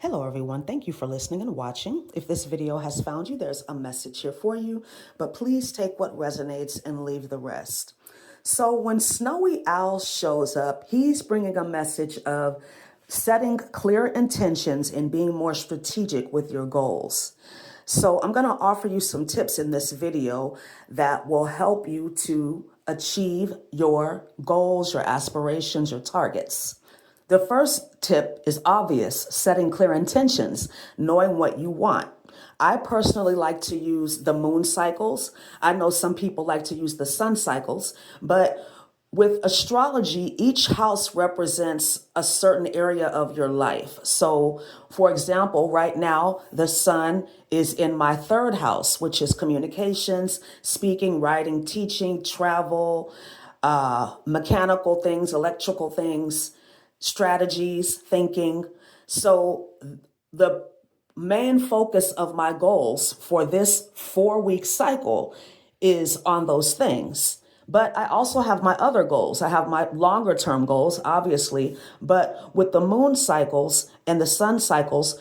Hello everyone, thank you for listening and watching. If this video has found you, there's a message here for you, but please take what resonates and leave the rest. So when Snowy Owl shows up, he's bringing a message of setting clear intentions and being more strategic with your goals. So I'm going to offer you some tips in this video that will help you to achieve your goals, your aspirations, your targets. The first tip is obvious: setting clear intentions, knowing what you want. I personally like to use the moon cycles. I know some people like to use the sun cycles, but with astrology, each house represents a certain area of your life. So, for example, right now, the sun is in my third house, which is communications, speaking, writing, teaching, travel, mechanical things, electrical things, strategies, thinking. So the main focus of my goals for this 4-week cycle is on those things. But I also have my other goals. I have my longer term goals, obviously, but with the moon cycles and the sun cycles,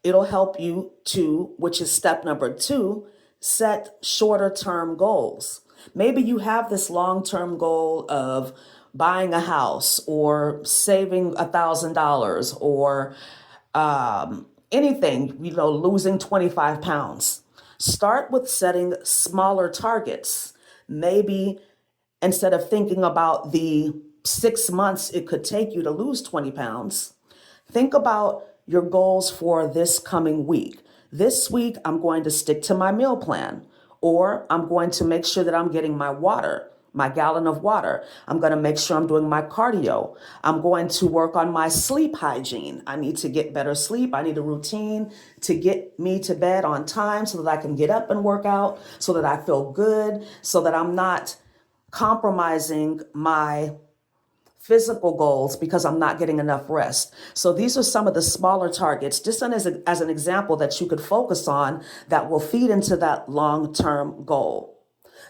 it'll help you to, which is step number 2, set shorter term goals. Maybe you have this long-term goal of buying a house or saving $1,000 or anything, losing 25 pounds. Start with setting smaller targets. Maybe instead of thinking about the 6 months it could take you to lose 20 pounds, think about your goals for this coming week. This week, I'm going to stick to my meal plan, or I'm going to make sure that I'm getting my water, my gallon of water. I'm going to make sure I'm doing my cardio. I'm going to work on my sleep hygiene. I need to get better sleep. I need a routine to get me to bed on time so that I can get up and work out, so that I feel good, so that I'm not compromising my physical goals because I'm not getting enough rest. So these are some of the smaller targets, just as an example that you could focus on that will feed into that long-term goal.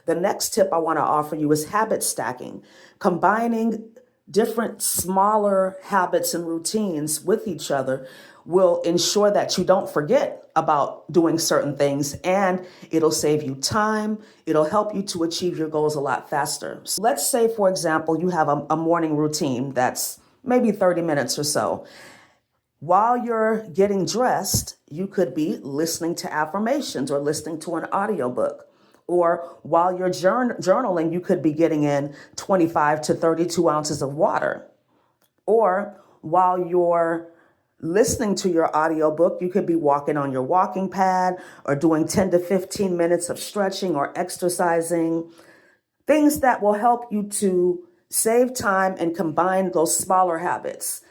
The next tip I want to offer you is habit stacking, combining different smaller habits and routines with each other will ensure that you don't forget about doing certain things, and it'll save you time. It'll help you to achieve your goals a lot faster. So let's say, for example, you have a morning routine that's maybe 30 minutes or so. While you're getting dressed, you could be listening to affirmations or listening to an audiobook. Or while you're journaling, you could be getting in 25 to 32 ounces of water. Or while you're listening to your audiobook, you could be walking on your walking pad or doing 10 to 15 minutes of stretching or exercising. Things that will help you to save time and combine those smaller habits.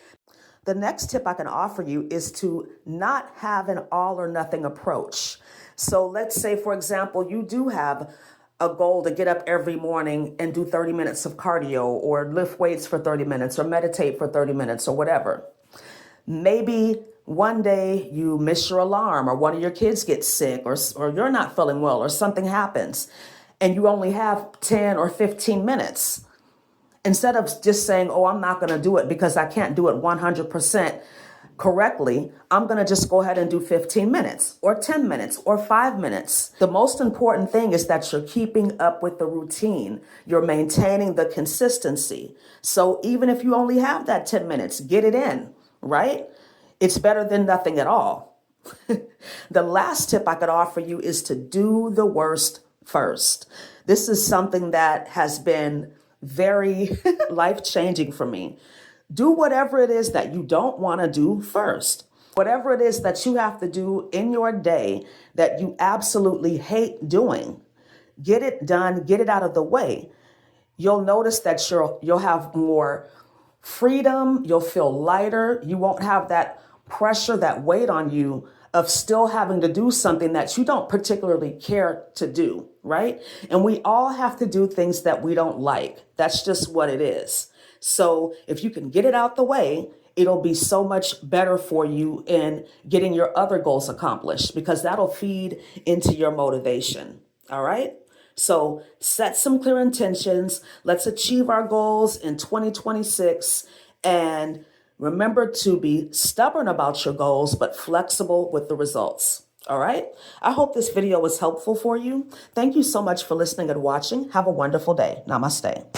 The next tip I can offer you is to not have an all or nothing approach. So let's say, for example, you do have a goal to get up every morning and do 30 minutes of cardio or lift weights for 30 minutes or meditate for 30 minutes or whatever. Maybe one day you miss your alarm, or one of your kids gets sick, or you're not feeling well, or something happens and you only have 10 or 15 minutes. Instead of just saying, oh, I'm not going to do it because I can't do it 100% correctly, I'm going to just go ahead and do 15 minutes or 10 minutes or 5 minutes. The most important thing is that you're keeping up with the routine. You're maintaining the consistency. So even if you only have that 10 minutes, get it in, right? It's better than nothing at all. The last tip I could offer you is to do the worst first. This is something that has been very life-changing for me. Do whatever it is that you don't want to do first. Whatever it is that you have to do in your day that you absolutely hate doing, get it done, get it out of the way. You'll notice that you'll have more freedom, you'll feel lighter, you won't have that pressure, that weight on you of still having to do something that you don't particularly care to do, right? And we all have to do things that we don't like. That's just what it is. So if you can get it out the way, it'll be so much better for you in getting your other goals accomplished, because that'll feed into your motivation. All right? So set some clear intentions. Let's achieve our goals in 2026 and Remember to be stubborn about your goals, but flexible with the results. All right. I hope this video was helpful for you. Thank you so much for listening and watching. Have a wonderful day. Namaste.